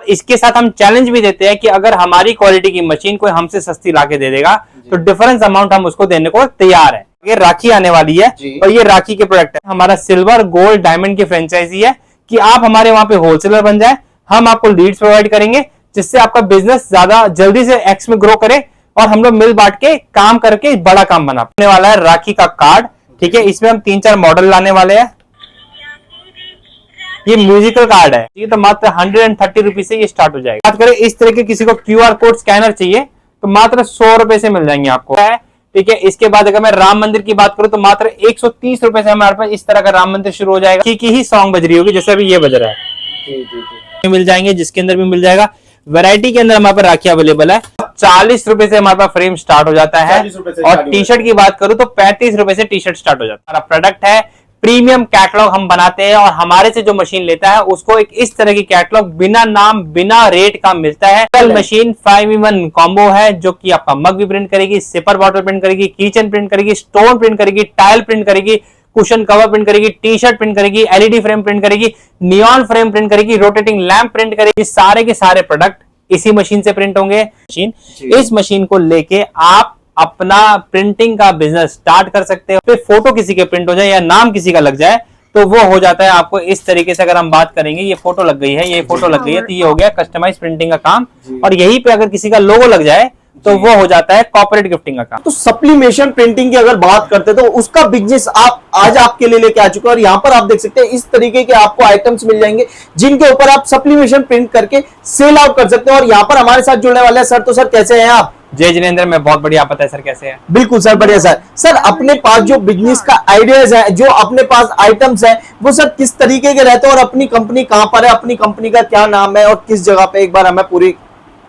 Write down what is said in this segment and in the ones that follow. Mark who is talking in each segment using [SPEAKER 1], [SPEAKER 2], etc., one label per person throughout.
[SPEAKER 1] इसके साथ हम चैलेंज भी देते हैं कि अगर हमारी क्वालिटी की मशीन कोई हमसे सस्ती लाके दे देगा तो डिफरेंस अमाउंट हम उसको देने को तैयार है। ये राखी आने वाली है और ये राखी के प्रोडक्ट है। हमारा सिल्वर, गोल्ड, डायमंड की फ्रेंचाइजी है कि आप हमारे वहां पे होलसेलर बन जाए। हम आपको लीड्स प्रोवाइड करेंगे जिससे आपका बिजनेस ज्यादा जल्दी से एक्स में ग्रो करे और हम लोग मिल बांट के काम करके बड़ा काम बनाने वाला है। राखी का कार्ड, ठीक है, इसमें हम 3-4 मॉडल लाने वाले हैं। ये म्यूजिकल कार्ड है, ये तो मात्र 130 रुपीज से ये स्टार्ट हो जाएगा। बात करें इस तरह के किसी को QR कोड स्कैनर चाहिए तो मात्र 100 रुपए से मिल जाएंगे आपको, ठीक है। इसके बाद अगर मैं राम मंदिर की बात करूं तो मात्र 130 रुपए से हमारे पास इस तरह का राम मंदिर शुरू हो जाएगा। की ही सॉन्ग बज रही होगी, जैसे अभी ये बज रहा है, मिल जाएंगे, जिसके अंदर भी मिल जाएगा। वैरायटी के अंदर हमारे पास राखी अवेलेबल है। 40 रुपए से हमारे पास फ्रेम स्टार्ट हो जाता है और टी शर्ट की बात करूं तो 35 रुपए से टी शर्ट स्टार्ट हो जाता है। हमारा प्रोडक्ट है प्रीमियम कैटलॉग हम बनाते हैं और हमारे से जो मशीन लेता है उसको एक इस तरह की कैटलॉग बिना नाम बिना रेट का मिलता है। मशीन 5-in-1 कॉम्बो है जो कि आपका मग भी प्रिंट करेगी, सिपर बॉटल प्रिंट करेगी, किचन प्रिंट करेगी, स्टोन प्रिंट करेगी, टाइल प्रिंट करेगी, कुशन कवर प्रिंट करेगी, टी शर्ट प्रिंट करेगी, LED फ्रेम प्रिंट करेगी, नियॉन फ्रेम प्रिंट करेगी, रोटेटिंग लैंप प्रिंट करेगी। सारे के सारे प्रोडक्ट इसी मशीन से प्रिंट होंगे। इस मशीन को लेके आप अपना प्रिंटिंग का बिजनेस स्टार्ट कर सकते हो। फिर फोटो किसी के प्रिंट हो जाए या नाम किसी का लग जाए तो वो हो जाता है आपको इस तरीके से। अगर हम बात करेंगे, ये फोटो लग गई है, ये फोटो लग गई है, तो ये हो गया कस्टमाइज प्रिंटिंग का काम। और यहीं पे अगर किसी का लोगो लग जाए तो वो हो जाता है कॉर्पोरेट गिफ्टिंग का काम।
[SPEAKER 2] तो सप्लीमेशन प्रिंटिंग की अगर बात करते तो उसका बिजनेस आप आज आपके लिए लेके आ चुके हैं और यहाँ पर आप देख सकते हैं इस तरीके के आपको आइटम्स मिल जाएंगे जिनके ऊपर आप सप्लीमेशन प्रिंट करके सेल आउट कर सकते हैं। और यहाँ पर हमारे साथ जुड़ने वाले हैं सर। तो सर कैसे हैं आप?
[SPEAKER 1] जय जिनेंद्र, मैं बहुत बढ़िया। आप बताएं सर कैसे हैं?
[SPEAKER 2] बिल्कुल सर, बढ़िया सर। सर अपने पास जो बिजनेस का आइडियाज है, जो अपने पास आइटम्स है, वो सर किस तरीके के रहते हैं और अपनी कंपनी कहां पर है, अपनी कंपनी का क्या नाम है और किस जगह पे, एक बार हमें पूरी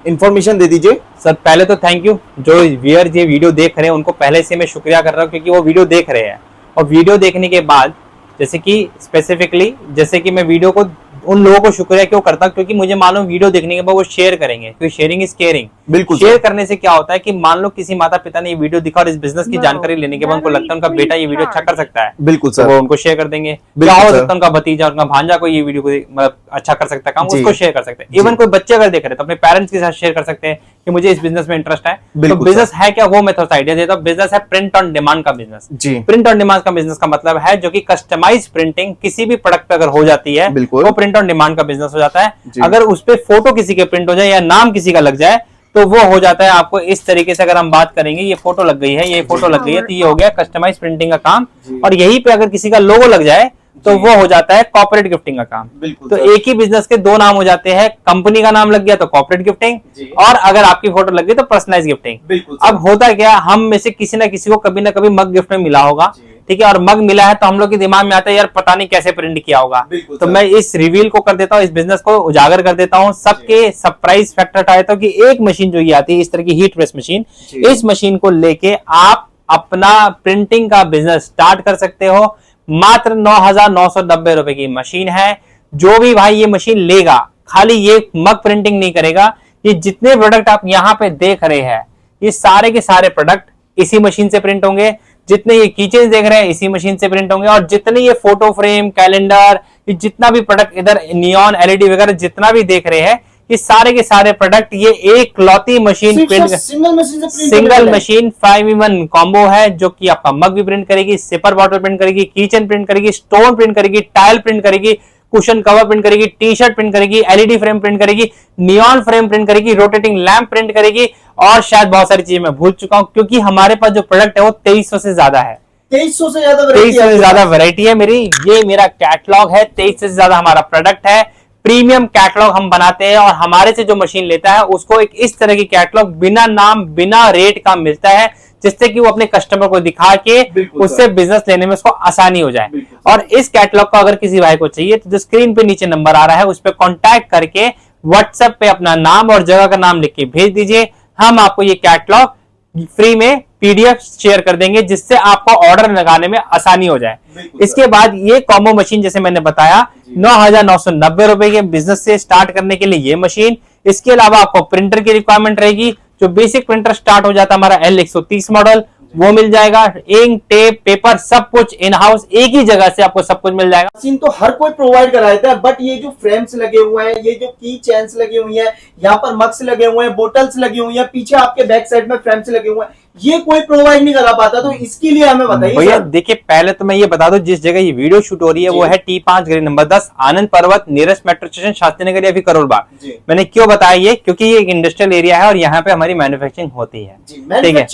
[SPEAKER 2] इंफॉर्मेशन दे दीजिए।
[SPEAKER 1] सर पहले तो थैंक यू, जो व्यूअर्स ये वीडियो देख रहे हैं उनको पहले से मैं शुक्रिया कर रहा हूँ क्योंकि वो वीडियो देख रहे हैं। और वीडियो देखने के बाद जैसे कि स्पेसिफिकली जैसे कि मैं वीडियो को उन लोगों को शुक्रिया क्यों करता हूं क्योंकि मुझे मालूम वीडियो देखने के बाद वो शेयर करेंगे, क्योंकि शेयरिंग इज केयरिंग।
[SPEAKER 2] बिल्कुल।
[SPEAKER 1] शेयर करने से क्या होता है कि मान लो किसी माता पिता ने ये वीडियो दिखा और इस बिजनेस की जानकारी लेने के बाद उनको लगता है उनका बेटा ये वीडियो अच्छा कर सकता है,
[SPEAKER 2] बिल्कुल सर,
[SPEAKER 1] तो वो उनको शेयर कर देंगे। क्या हो सकता है उनका भतीजा, उनका भांजा को ये वीडियो को मतलब अच्छा कर सकता है काम, उसको शेयर कर सकते हैं। इवन कोई बच्चे अगर देख रहे हैं तो अपने पेरेंट्स के साथ शेयर कर सकते हैं कि मुझे इस बिजनेस में इंटरेस्ट है। तो बिजनेस है क्या, वो मैं थोड़ा सा आइडिया देता हूँ। बिजनेस है प्रिंट ऑन डिमांड का बिजनेस। प्रिंट ऑन डिमांड का बिजनेस का मतलब है जो कि कस्टमाइज प्रिंटिंग किसी भी प्रोडक्ट पे अगर हो जाती है वो प्रिंट ऑन डिमांड का बिजनेस हो जाता है। अगर उस पे फोटो किसी के प्रिंट हो जाए या नाम किसी का लग जाए तो वो हो जाता है आपको इस तरीके से। अगर हम बात करेंगे, ये फोटो लग गई है, ये फोटो लग गई है, तो ये हो गया कस्टमाइज प्रिंटिंग का काम। और यहीं पे अगर किसी का लोगो लग जाए तो वो हो जाता है कॉर्पोरेट गिफ्टिंग का काम। तो एक ही बिजनेस के दो नाम हो जाते हैं। कंपनी का नाम लग गया तो कॉर्पोरेट गिफ्टिंग और अगर आपकी फोटो लग गई तो पर्सनलाइज गिफ्टिंग। अब होता क्या, हम में से किसी ना किसी को कभी ना कभी मग गिफ्ट में मिला होगा, ठीक है, और मग मिला है तो हम लोग के दिमाग में आता है यार पता नहीं कैसे प्रिंट किया होगा। तो मैं इस रिवील को कर देता हूँ, इस बिजनेस को उजागर कर देता हूँ, सबके सरप्राइज फैक्टर हटा देता हूँ कि एक मशीन जो ये आती है इस तरह की हीट प्रेस मशीन, इस मशीन को लेके आप अपना प्रिंटिंग का बिजनेस स्टार्ट कर सकते हो। मात्र 9,990 रुपए की मशीन है। जो भी भाई ये मशीन लेगा, खाली ये मग प्रिंटिंग नहीं करेगा, ये जितने प्रोडक्ट आप यहाँ पे देख रहे हैं ये सारे के सारे प्रोडक्ट इसी मशीन से प्रिंट होंगे। जितने ये कीचेन देख रहे हैं इसी मशीन से प्रिंट होंगे और जितने ये फोटो फ्रेम, कैलेंडर, ये जितना भी प्रोडक्ट इधर नियॉन LED वगैरह जितना भी देख रहे हैं ये सारे के सारे प्रोडक्ट ये एक लौती machine print, single machine 5-in-1 combo है जो कि आपका मग भी प्रिंट करेगी, सिपर बॉटल प्रिंट करेगी, किचन प्रिंट करेगी, स्टोन प्रिंट करेगी, टाइल प्रिंट करेगी, कुशन कवर प्रिंट करेगी, टी शर्ट प्रिंट करेगी, LED फ्रेम प्रिंट करेगी, नियॉन फ्रेम प्रिंट करेगी, रोटेटिंग लैंप प्रिंट करेगी और शायद बहुत सारी चीजें मैं भूल चुका हूं क्योंकि हमारे पास जो प्रोडक्ट है वो 2300 से ज्यादा है।
[SPEAKER 2] 2300 से
[SPEAKER 1] ज्यादा वैरायटी है मेरी। ये मेरा कैटलॉग है, 2300 से ज्यादा हमारा प्रोडक्ट है। प्रीमियम कैटलॉग हम बनाते हैं और हमारे से जो मशीन लेता है उसको एक इस तरह की कैटलॉग बिना नाम बिना रेट का मिलता है जिससे कि वो अपने कस्टमर को दिखा के उससे बिजनेस लेने में उसको आसानी हो जाए। और इस कैटलॉग को अगर किसी भाई को चाहिए तो जो स्क्रीन पे नीचे नंबर आ रहा है उस पर कॉन्टैक्ट करके व्हाट्सएप पे अपना नाम और जगह का नाम लिख के भेज दीजिए। हम आपको ये कैटलॉग फ्री में PDF शेयर कर देंगे जिससे आपको ऑर्डर लगाने में आसानी हो जाए। इसके बाद ये कॉम्बो मशीन जैसे मैंने बताया 9,990 रुपए के बिजनेस से स्टार्ट करने के लिए ये मशीन। इसके अलावा आपको प्रिंटर की रिक्वायरमेंट रहेगी। जो बेसिक प्रिंटर स्टार्ट हो जाता है हमारा L130 मॉडल, वो मिल जाएगा। इंक, टेप, पेपर, सब कुछ इन हाउस एक ही जगह से आपको सब कुछ मिल जाएगा।
[SPEAKER 2] मशीन तो हर कोई प्रोवाइड करा देता है, बट ये जो फ्रेम्स लगे हुए हैं, ये जो की चेन्स लगी हुई है, यहाँ पर मग्स लगे हुए हैं, बोटल्स लगी हुई है, पीछे आपके बैक साइड में फ्रेम्स लगे हुए हैं, ये कोई प्रोवाइड नहीं करा पाता। तो इसके लिए हमें बताइए
[SPEAKER 1] भैया। देखिए पहले तो मैं ये बता दूं, जिस जगह ये वीडियो शूट हो रही है वो है T5 गली नंबर 10 आनंद पर्वत, nearest metro station Shastri Nagar या फिर करोल बाग। मैंने क्यों बताया ये, क्योंकि ये एक इंडस्ट्रियल एरिया है और यहाँ पे हमारी मैन्युफैक्चरिंग होती है। ठीक है,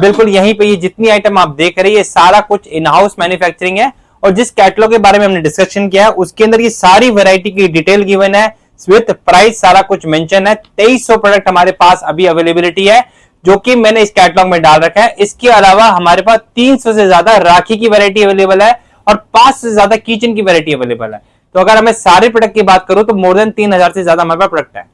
[SPEAKER 1] बिल्कुल यहीं पे ये जितनी आइटम आप देख रहे हैं ये सारा कुछ इन हाउस मैन्युफैक्चरिंग है। और जिस कैटलॉग के बारे में हमने डिस्कशन किया है उसके अंदर ये सारी वैरायटी की डिटेल गिवन है, विद प्राइस सारा कुछ मेंशन है। 2300 प्रोडक्ट हमारे पास अभी अवेलेबिलिटी है जो कि मैंने इस कैटलॉग में डाल रखा है। इसके अलावा हमारे पास 300 से ज्यादा राखी की वैरायटी अवेलेबल है और 5 से ज्यादा किचन की वैरायटी अवेलेबल है। तो अगर हमें सारे प्रोडक्ट की बात करूं तो मोर देन 3000 से ज्यादा हमारे पास प्रोडक्ट है।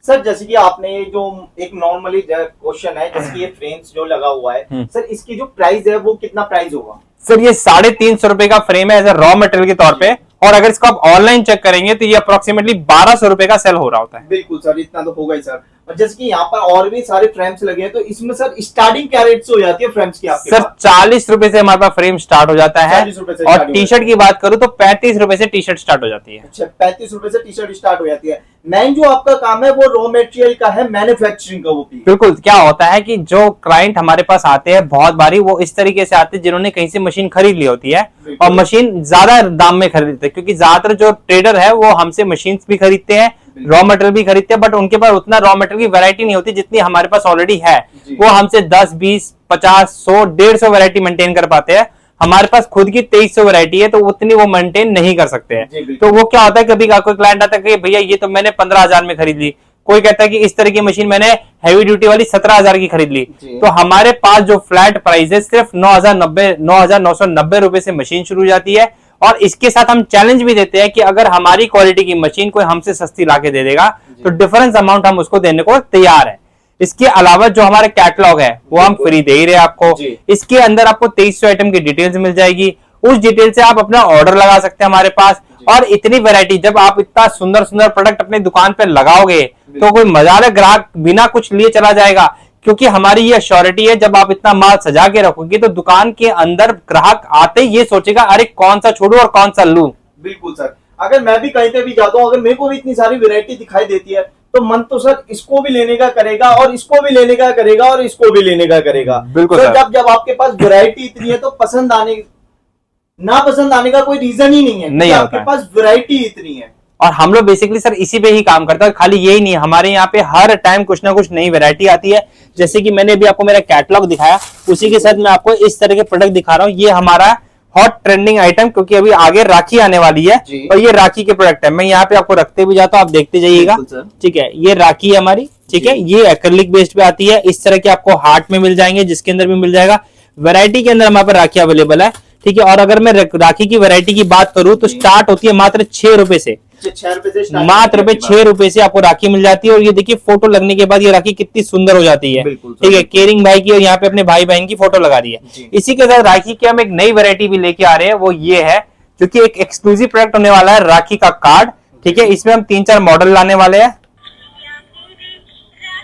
[SPEAKER 2] सर जैसे कि आपने जो एक नॉर्मली क्वेश्चन है, जैसे कि ये फ्रेम्स जो लगा हुआ है, सर इसकी जो प्राइस है वो कितना प्राइस होगा?
[SPEAKER 1] सर ये 350 रुपए का फ्रेम है एज ए रॉ मटेरियल के तौर पे, और अगर इसको आप ऑनलाइन चेक करेंगे तो ये अप्रोक्सीमेटली 1200 रुपए का सेल हो रहा होता है।
[SPEAKER 2] बिल्कुल सर, इतना तो होगा ही सर। और जैसे कि यहाँ पर और भी सारे फ्रेम्स लगे हैं, तो इसमें सर स्टार्टिंग क्या रेट से हो जाती है फ्रेम्स की आपके?
[SPEAKER 1] सर 40 रुपए से हमारे पास फ्रेम स्टार्ट हो जाता है, और टी शर्ट की बात करूं तो 35 रुपए से टी शर्ट स्टार्ट हो जाती है।
[SPEAKER 2] अच्छा, 35 रुपए से टी शर्ट स्टार्ट हो जाती है। मेन जो आपका काम है वो रॉ मटेरियल का है, मैन्युफैक्चरिंग का। वो भी बिल्कुल।
[SPEAKER 1] क्या होता है कि जो क्लाइंट हमारे पास आते हैं बहुत बारी वो इस तरीके से आते हैं जिन्होंने कहीं से मशीन खरीद ली होती है और मशीन ज्यादा दाम में खरीदते हैं, क्योंकि ज्यादातर जो ट्रेडर है वो हमसे मशीन भी खरीदते हैं, रॉ मटेरियल भी खरीदते हैं, बट उनके पास उतना रॉ मटेरियल की वैरायटी नहीं होती जितनी हमारे पास ऑलरेडी है। वो हमसे 10, 20, 50, 100, 150 वैरायटी मेंटेन कर पाते हैं। हमारे पास खुद की 2300 वैरायटी है तो उतनी वो मेंटेन नहीं कर सकते हैं। तो वो क्या होता है, कभी कोई क्लाइंट आता है कि भैया ये तो मैंने 15,000 में खरीद ली, कोई कहता है कि इस तरह की मशीन मैंने हैवी ड्यूटी वाली 17,000 की खरीद ली। तो हमारे पास जो फ्लैट प्राइस है सिर्फ 9,990 रुपए से मशीन शुरू हो जाती है। और इसके साथ हम चैलेंज भी देते हैं कि अगर हमारी क्वालिटी की मशीन कोई हमसे सस्ती लाके दे देगा तो डिफरेंस अमाउंट हम उसको देने को तैयार है। इसके अलावा जो हमारे कैटलॉग है वो हम फ्री दे ही रहे हैं आपको। इसके अंदर आपको 2300 आइटम की डिटेल्स मिल जाएगी, उस डिटेल से आप अपना ऑर्डर लगा सकते हैं हमारे पास। और इतनी वैरायटी, जब आप इतना सुंदर सुंदर प्रोडक्ट अपनी दुकान पे लगाओगे तो कोई मजाल ग्राहक बिना कुछ लिए चला जाएगा, क्योंकि हमारी ये श्योरिटी है जब आप इतना माल सजा के रखोगे तो दुकान के अंदर ग्राहक आते ही ये सोचेगा अरे कौन सा छोड़ू और कौन सा लूं।
[SPEAKER 2] बिल्कुल सर, अगर मैं भी कहीं पे भी जाता हूँ, अगर मेरे को भी इतनी सारी वैरायटी दिखाई देती है तो मन तो सर इसको भी लेने का करेगा और इसको भी लेने का करेगा और इसको भी लेने का करेगा।
[SPEAKER 1] बिल्कुल
[SPEAKER 2] सर, जब आपके पास वैरायटी इतनी है तो पसंद आने ना पसंद आने का कोई रीजन ही नहीं है, नहीं आपके पास वैरायटी इतनी है।
[SPEAKER 1] और हम लोग बेसिकली सर इसी पे ही काम करते हैं। खाली यही नहीं, हमारे यहाँ पे हर टाइम कुछ ना कुछ नई वैरायटी आती है। जैसे कि मैंने भी आपको मेरा कैटलॉग दिखाया, उसी के साथ मैं आपको इस तरह के प्रोडक्ट दिखा रहा हूँ। ये हमारा हॉट ट्रेंडिंग आइटम, क्योंकि अभी आगे राखी आने वाली है और ये राखी के प्रोडक्ट है। मैं यहाँ पे आपको रखते भी जाता हूँ, आप देखते जाइएगा। ठीक है, ये राखी है हमारी। ठीक है, ये एक्रिलिक बेस्ड पे आती है। इस तरह के आपको हार्ट में मिल जाएंगे, जिसके अंदर भी मिल जाएगा। वैरायटी के अंदर हमारे पास राखी अवेलेबल है। ठीक है, और अगर मैं राखी की वैरायटी की बात करूं तो स्टार्ट होती है मात्र 6 रुपए से, मात्र 6 रुपए से आपको राखी मिल जाती है। और ये देखिए फोटो लगने के बाद ये राखी कितनी सुंदर हो जाती है। ठीक है, केरिंग भाई की और यहाँ पे अपने भाई बहन की फोटो लगा दी है। इसी के साथ राखी की हम एक नई वैरायटी भी लेके आ रहे हैं, वो ये है जो कि एक एक्सक्लूसिव प्रोडक्ट होने वाला है, राखी का कार्ड। ठीक है, इसमें हम 3-4 मॉडल लाने वाले हैं।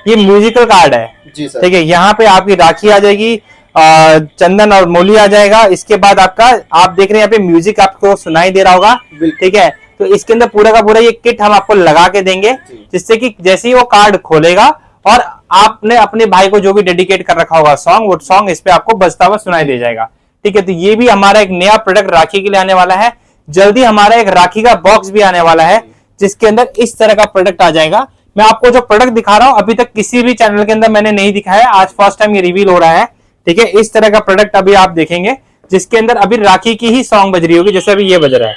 [SPEAKER 1] ये म्यूजिकल कार्ड है। ठीक है, यहाँ पे आपकी राखी आ जाएगी, चंदन और मोली आ जाएगा। इसके बाद आपका आप देख रहे हैं यहाँ पे म्यूजिक आपको सुनाई दे रहा होगा। ठीक है, तो इसके अंदर पूरा का पूरा ये किट हम आपको लगा के देंगे, जिससे कि जैसे ही वो कार्ड खोलेगा और आपने अपने भाई को जो भी डेडिकेट कर रखा होगा सॉन्ग, वो सॉन्ग इस पे आपको बजता हुआ सुनाई दे जाएगा। ठीक है, तो ये भी हमारा एक नया प्रोडक्ट राखी के लिए आने वाला है। जल्दी हमारा एक राखी का बॉक्स भी आने वाला है, जिसके अंदर इस तरह का प्रोडक्ट आ जाएगा। मैं आपको जो प्रोडक्ट दिखा रहा हूँ अभी तक किसी भी चैनल के अंदर मैंने नहीं दिखाया, आज फर्स्ट टाइम ये रिवील हो रहा है। ठीक है, इस तरह का प्रोडक्ट अभी आप देखेंगे, जिसके अंदर अभी राखी की ही सॉन्ग बज रही होगी, जैसे अभी ये बज रहा है।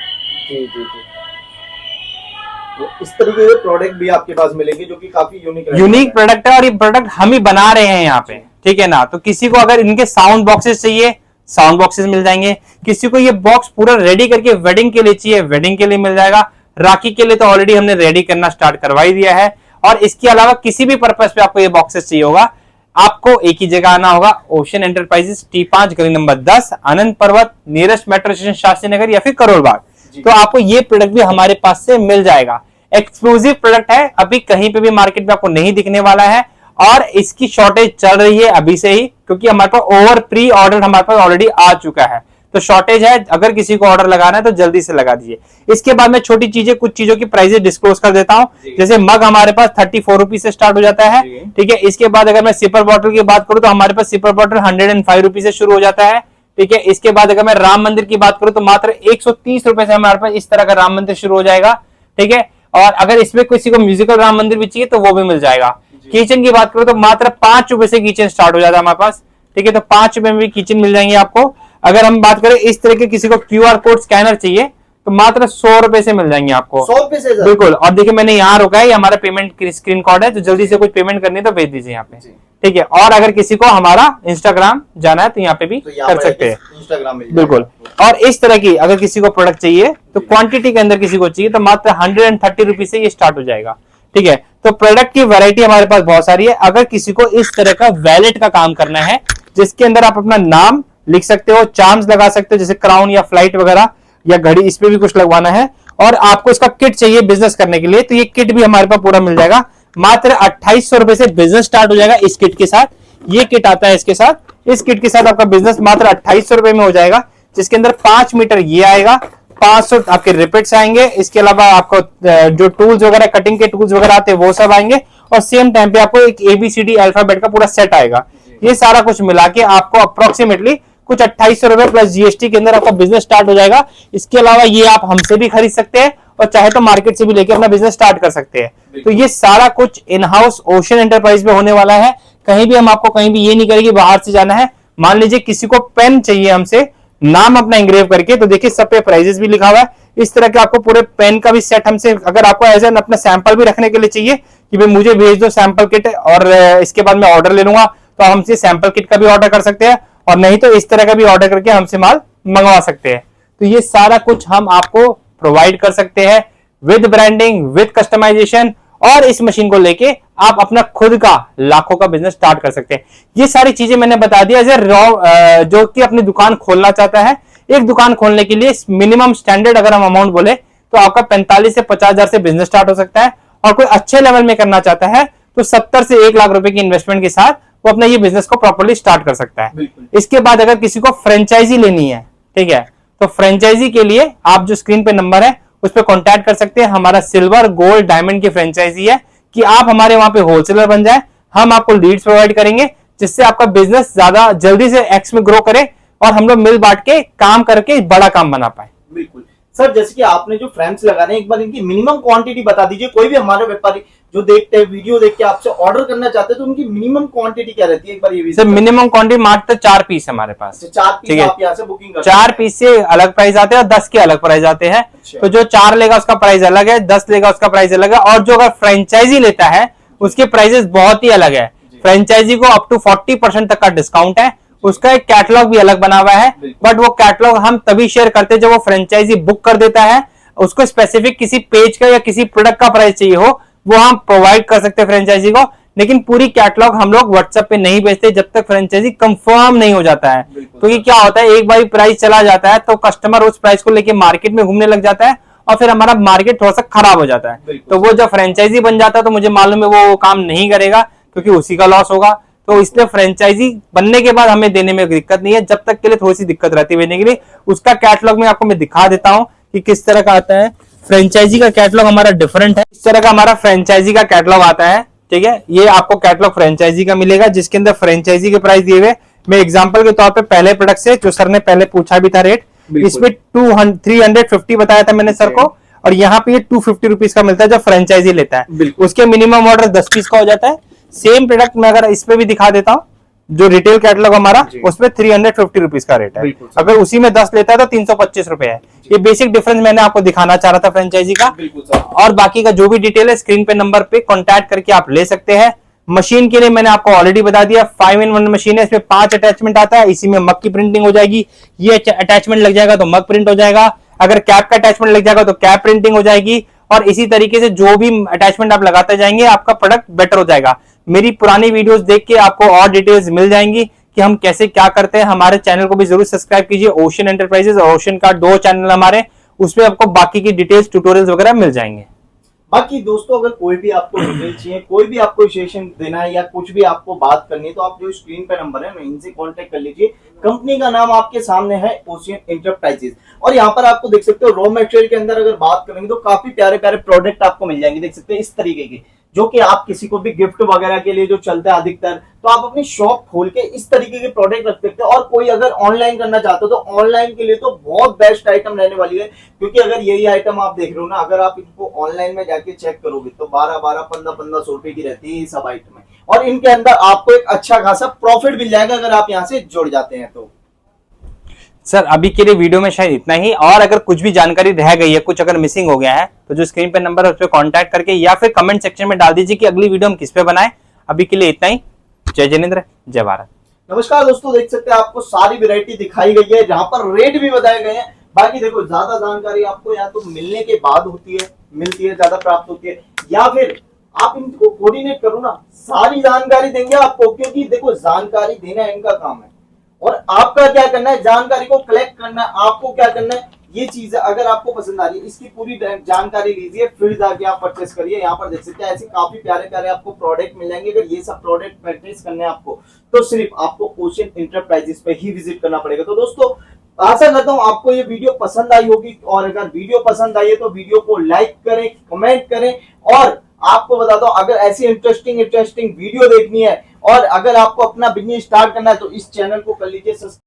[SPEAKER 2] इस तरीके के प्रोडक्ट भी आपके पास मिलेंगे जो कि काफी
[SPEAKER 1] यूनिक प्रोडक्ट है, और ये प्रोडक्ट हम ही बना रहे हैं यहाँ पे। ठीक है ना, तो किसी को अगर इनके साउंड बॉक्सेस चाहिए, साउंड बॉक्सेस मिल जाएंगे। किसी को ये बॉक्स पूरा रेडी करके वेडिंग के लिए चाहिए, वेडिंग के लिए मिल जाएगा। राखी के लिए तो ऑलरेडी हमने रेडी करना स्टार्ट करवा ही दिया है। और इसके अलावा किसी भी पर्पस पे आपको ये बॉक्सेस चाहिए होगा, आपको एक ही जगह आना होगा, ओशन एंटरप्राइजेस, T5 गली नंबर 10 आनंद पर्वत, nearest metro station Shastri Nagar या फिर करोल बाग। तो आपको ये प्रोडक्ट भी हमारे पास से मिल जाएगा। एक्सक्लूसिव प्रोडक्ट है, अभी कहीं पे भी मार्केट में आपको नहीं दिखने वाला है। और इसकी शॉर्टेज चल रही है अभी से ही, क्योंकि हमारे पास ओवर प्री ऑर्डर हमारे पास ऑलरेडी आ चुका है, तो शॉर्टेज है। अगर किसी को ऑर्डर लगाना है तो जल्दी से लगा दीजिए। इसके बाद में छोटी चीजें, कुछ चीजों की प्राइसेस डिस्क्लोज कर देता हूं। जैसे मग हमारे पास 34 रुपीज से स्टार्ट हो जाता है, ठीक है। इसके बाद अगर मैं सिपर बॉटल की बात करूं तो हमारे पास सिपर बॉटल 105 रुपीज से शुरू हो जाता है, ठीक है। इसके बाद अगर मैं राम मंदिर की बात करूं तो मात्र 130 रुपए से हमारे पास इस तरह का राम मंदिर शुरू हो जाएगा, ठीक है। और अगर इसमें किसी को म्यूजिकल राम मंदिर भी चाहिए तो वो भी मिल जाएगा। किचन की बात करूं तो मात्र 5 रुपए से किचन स्टार्ट हो जाता है हमारे पास, ठीक है। तो 5 रुपए में भी किचन मिल जाएंगे आपको। अगर हम बात करें इस तरह के किसी को क्यूआर कोड स्कैनर चाहिए तो मात्र 100 रुपए से मिल जाएंगे आपको,
[SPEAKER 2] 100 रुपए से
[SPEAKER 1] बिल्कुल। और देखिए मैंने यहाँ रोका है, ये हमारा पेमेंट स्क्रीन कोड है, तो जल्दी से कुछ पेमेंट करनी है तो भेज दीजिए यहाँ पे, ठीक है। और अगर किसी को हमारा इंस्टाग्राम जाना है तो यहाँ पे भी कर सकते हैं,
[SPEAKER 2] इंस्टाग्राम में,
[SPEAKER 1] बिल्कुल। और इस तरह की अगर किसी को प्रोडक्ट चाहिए तो क्वांटिटी के अंदर किसी को चाहिए तो मात्र 130 रुपीज से ये स्टार्ट हो जाएगा, ठीक है। तो प्रोडक्ट की वैरायटी हमारे पास बहुत सारी है। अगर किसी को इस तरह का वैलेट का काम करना है जिसके अंदर आप अपना नाम लिख सकते हो, चार्म्स लगा सकते हो जैसे क्राउन या फ्लाइट वगैरह या घड़ी, इस पे भी कुछ लगवाना है, और आपको इसका किट चाहिए बिजनेस करने के लिए, तो ये किट भी हमारे पास पूरा मिल जाएगा। मात्र 2800 रुपए से बिजनेस स्टार्ट हो जाएगा इस किट के साथ। ये किट आता है इसके साथ, इस किट के साथ आपका बिजनेस मात्र 2800 रुपए में हो जाएगा, जिसके अंदर 5 मीटर ये आएगा, 500 आपके रिपिट्स आएंगे। इसके अलावा आपको जो टूल्स वगैरह, कटिंग के टूल्स वगैरह आते हैं वो सब आएंगे, और सेम टाइम पे आपको एक ABCD अल्फाबेट का पूरा सेट आएगा। ये सारा कुछ मिला के आपको अप्रोक्सीमेटली कुछ 2800 रुपए प्लस GST के अंदर आपका बिजनेस स्टार्ट हो जाएगा। इसके अलावा ये आप हमसे भी खरीद सकते हैं और चाहे तो मार्केट से भी लेके अपना बिजनेस स्टार्ट कर सकते हैं। तो ये सारा कुछ इन हाउस ओशन एंटरप्राइज में होने वाला है। कहीं भी हम आपको कहीं भी ये नहीं करेंगे बाहर से जाना है। मान लीजिए किसी को पेन चाहिए हमसे, नाम अपना इंग्रेव करके, तो देखिए सब पे प्राइजेस भी लिखा हुआ है। इस तरह के आपको पूरे पेन का भी सेट हमसे, अगर आपको एज एन अपना सैंपल भी रखने के लिए चाहिए कि भाई मुझे भेज दो सैंपल किट और इसके बाद मैं ऑर्डर ले लूंगा, तो हमसे सैंपल किट का भी ऑर्डर कर सकते हैं, और नहीं तो इस तरह का भी ऑर्डर करके हमसे माल मंगवा सकते हैं। तो ये सारा कुछ हम आपको प्रोवाइड कर सकते हैं विद ब्रांडिंग, विद कस्टमाइजेशन, और इस मशीन को लेके आप अपना खुद का लाखों का बिजनेस स्टार्ट कर सकते हैं। ये सारी चीजें मैंने बता दिया। जो कि अपनी दुकान खोलना चाहता है, एक दुकान खोलने के लिए मिनिमम स्टैंडर्ड अगर हम अमाउंट बोले तो आपका 45 से 50 हजार से बिजनेस स्टार्ट हो सकता है, और कोई अच्छे लेवल में करना चाहता है तो 70 से 1 लाख रुपए की इन्वेस्टमेंट के साथ वो अपना ये बिजनेस को प्रॉपर्ली स्टार्ट कर सकता है। इसके बाद अगर किसी को फ्रेंचाइजी लेनी है, ठीक है, तो फ्रेंचाइजी के लिए आप जो स्क्रीन पे नंबर है उस पर कॉन्टैक्ट कर सकते हैं। हमारा सिल्वर, गोल्ड, डायमंड की फ्रेंचाइजी है कि आप हमारे वहां पे होलसेलर बन जाए। हम आपको लीड्स प्रोवाइड करेंगे जिससे आपका बिजनेस ज्यादा जल्दी से एक्स में ग्रो करे और हम लोग मिल बांट के काम करके बड़ा काम बना पाए।
[SPEAKER 2] बिल्कुल सर, जैसे कि आपने जो फ्रेम्स लगाने, एक बार इनकी मिनिमम क्वांटिटी बता दीजिए। कोई भी हमारे व्यापारी जो देखते हैं, वीडियो देख के आपसे ऑर्डर करना चाहते हैं, तो उनकी मिनिमम क्वांटिटी क्या रहती है, एक बार ये भी
[SPEAKER 1] सर। मिनिमम क्वांटिटी मात्र 4 पीस हमारे पास,
[SPEAKER 2] 4 पीस आप यहाँ से बुकिंग करते
[SPEAKER 1] 4 पीस से अलग प्राइस आते हैं और 10 के अलग प्राइस आते हैं। तो जो 4 लेगा उसका प्राइस अलग है, 10 लेगा उसका प्राइस अलग है, और जो अगर फ्रेंचाइजी लेता है उसके प्राइसेस बहुत ही अलग है। फ्रेंचाइजी को अप टू 40% तक का डिस्काउंट है, उसका एक कैटलॉग भी अलग बना हुआ है, बट वो कैटलॉग हम तभी शेयर करते हैं जब वो फ्रेंचाइजी बुक कर देता है। उसको स्पेसिफिक किसी पेज का या किसी प्रोडक्ट का प्राइस चाहिए हो वो हम प्रोवाइड कर सकते हैं फ्रेंचाइजी को, लेकिन पूरी कैटलॉग हम लोग व्हाट्सएप पे नहीं भेजते जब तक फ्रेंचाइजी कंफर्म नहीं हो जाता है। क्योंकि क्या होता है, एक बार प्राइस चला जाता है तो कस्टमर उस प्राइस को लेके मार्केट में घूमने लग जाता है और फिर हमारा मार्केट थोड़ा सा खराब हो जाता है। तो वो जब फ्रेंचाइजी बन जाता है तो मुझे मालूम है वो काम नहीं करेगा क्योंकि उसी का लॉस होगा। तो इसलिए फ्रेंचाइजी बनने के बाद हमें देने में दिक्कत नहीं है, जब तक के लिए थोड़ी सी दिक्कत रहती है देने के लिए। उसका कैटलॉग में आपको मैं दिखा देता हूं कि किस तरह का आता है। फ्रेंचाइजी का कैटलॉग हमारा डिफरेंट है, इस तरह का हमारा फ्रेंचाइजी का कैटलॉग आता है, ठीक है। ये आपको कैटलॉग फ्रेंचाइजी का मिलेगा जिसके अंदर फ्रेंचाइजी के प्राइस दिए हुए। मैं एग्जांपल के तौर पे पहले प्रोडक्ट से, जो सर ने पहले पूछा भी था रेट, इसमें 350 बताया था मैंने सर को, और यहाँ पे ये 250 रुपीज का मिलता है जो फ्रेंचाइजी लेता है। उसके मिनिमम ऑर्डर 10 पीस का हो जाता है। सेम प्रोडक्ट में अगर इस पे भी दिखा देता हूँ, जो रिटेल कैटलॉग हमारा उसमें 350 रुपीज का रेट है। अगर उसी में 10 लेता है तो 325 रुपए है। ये बेसिक डिफरेंस मैंने आपको दिखाना चाह रहा था फ्रेंचाइजी का। और बाकी का जो भी डिटेल है स्क्रीन पे नंबर पे कांटेक्ट करके आप ले सकते हैं। मशीन के लिए मैंने आपको ऑलरेडी बता दिया, 5-in-1 मशीन है, इसमें 5 अटैचमेंट आता है। इसी में मग की प्रिंटिंग हो जाएगी, ये अटैचमेंट लग जाएगा तो मग प्रिंट हो जाएगा, अगर कैप का अटैचमेंट लग जाएगा तो कैप प्रिंटिंग हो जाएगी, और इसी तरीके से जो भी अटैचमेंट आप लगाते जाएंगे आपका प्रोडक्ट बेटर हो जाएगा। मेरी पुरानी वीडियोस देख के आपको और डिटेल्स मिल जाएंगी कि हम कैसे क्या करते हैं। हमारे चैनल को भी जरूर सब्सक्राइब कीजिए, ओशन एंटरप्राइजेस और ओशन का 2 चैनल हमारे, उसमें आपको बाकी की डिटेल्स, ट्यूटोरियल्स वगैरह मिल जाएंगे।
[SPEAKER 2] बाकी दोस्तों अगर कोई भी आपको डिटेल चाहिए, कोई भी आपको सेशन देना है या कुछ भी आपको बात करनी है, तो आप जो स्क्रीन पे नंबर है ना, इनसे कांटेक्ट कर लीजिए। कंपनी का नाम आपके सामने है ओशियन इंटरप्राइजेज। और यहाँ पर आपको देख सकते हो रॉ मटेरियल के अंदर अगर बात करेंगे तो काफी प्यारे प्यारे प्रोडक्ट आपको मिल जाएंगे, देख सकते हैं इस तरीके के, जो कि आप किसी को भी गिफ्ट वगैरह के लिए जो चलता है अधिकतर, तो आप अपनी शॉप खोल के इस तरीके के प्रोडक्ट रख सकते हैं। और कोई अगर ऑनलाइन करना चाहते हो तो ऑनलाइन के लिए तो बहुत बेस्ट आइटम रहने वाली है, क्योंकि अगर यही आइटम आप देख रहे हो ना, अगर आप इनको ऑनलाइन में जाके चेक करोगे तो 12-12, 15-1500 रुपए की रहती है ये सब आइटम है, और इनके अंदर आपको एक अच्छा खासा प्रॉफिट मिल जाएगा अगर आप यहाँ से जुड़ जाते हैं तो।
[SPEAKER 1] सर अभी के लिए वीडियो में शायद इतना ही, और अगर कुछ भी जानकारी रह गई है, कुछ अगर मिसिंग हो गया है, तो जो स्क्रीन पे नंबर है उस पर कॉन्टैक्ट करके या फिर कमेंट सेक्शन में डाल दीजिए कि अगली वीडियो हम किस पे बनाएं। अभी के लिए इतना ही। जय जिनेंद्र, जय भारत।
[SPEAKER 2] नमस्कार दोस्तों, देख सकते हैं आपको सारी वैरायटी दिखाई गई है, जहां पर रेट भी बताए गए हैं। बाकी देखो, ज्यादा जानकारी आपको या तो मिलने के बाद होती है, मिलती है, ज्यादा प्राप्त होती है, या फिर आप इनको कोऑर्डिनेट करो ना, सारी जानकारी देंगे आपको, क्योंकि देखो जानकारी देना इनका काम है और आपका क्या करना है, जानकारी को कलेक्ट करना है। आपको क्या करना है, ये चीज अगर आपको पसंद आ रही है, इसकी पूरी जानकारी लीजिए, फिर जाके आप परचेस करिए। यहाँ पर देख सकते हैं ऐसे काफी प्यारे प्यारे आपको प्रोडक्ट मिल जाएंगे। अगर ये सब प्रोडक्ट परचेस करने हैं आपको, तो सिर्फ आपको ओशियन इंटरप्राइजेस पे ही विजिट करना पड़ेगा। तो दोस्तों, आशा करता हूं आपको ये वीडियो पसंद आई होगी, और अगर वीडियो पसंद आई है तो वीडियो को लाइक करें, कमेंट करें। और आपको बता दो, अगर ऐसी इंटरेस्टिंग वीडियो देखनी है और अगर आपको अपना बिजनेस स्टार्ट करना है तो इस चैनल को कर लीजिए सब्सक्राइब।